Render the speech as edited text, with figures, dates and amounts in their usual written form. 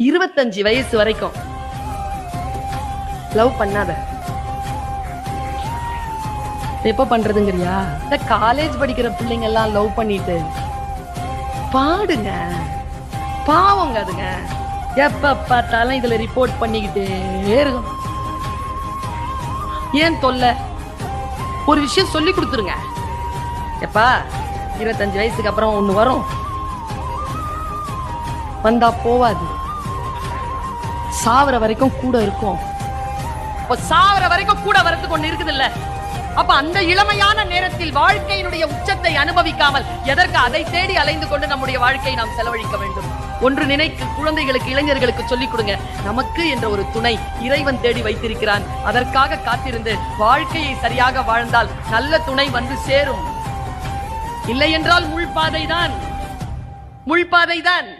25 வயசு வரைக்கும் லவ் பண்ணாத. எப்ப பண்றதுங்கறியா? இந்த காலேஜ் படிக்கிற பிள்ளைங்க எல்லாம் லவ் பண்ணிட்டு பாடுங்க, பாவங்க அதுங்க. எப்ப பார்த்தாலும் இதுல ரிப்போர்ட் பண்ணிக்கிட்டே இருக்கும். ஏன் தொல்லை? ஒரு விஷயம் சொல்லி கொடுத்துருங்க. எப்பா 25 வயசுக்கு அப்புறம் ஒண்ணு வரும், வந்தா போவாது, சாவர வரைக்கும் கூட இருக்கும். சாவர வரைக்கும் கூட வரதுக்கு ஒண்ணு இருக்குது இல்ல? அப்ப அந்த இளமையான நேரத்தில் வாழ்க்கையினுடைய உச்சத்தை அனுபவிக்காமல் எதற்கு அதை தேடி அலைந்து கொண்டு நம்முடைய வாழ்க்கையை நாம் செலவழிக்க வேண்டும்? ஒன்று நினைக்க குழந்தைகளுக்கு, இளைஞர்களுக்கு சொல்லிக் கொடுங்க. நமக்கு என்ற ஒரு துணை இறைவன் தேடி வைத்திருக்கிறான். அதற்காக காத்திருந்து வாழ்க்கையை சரியாக வாழ்ந்தால் நல்ல துணை வந்து சேரும். இல்லை என்றால் முள்பாதைதான், முள்பாதைதான்.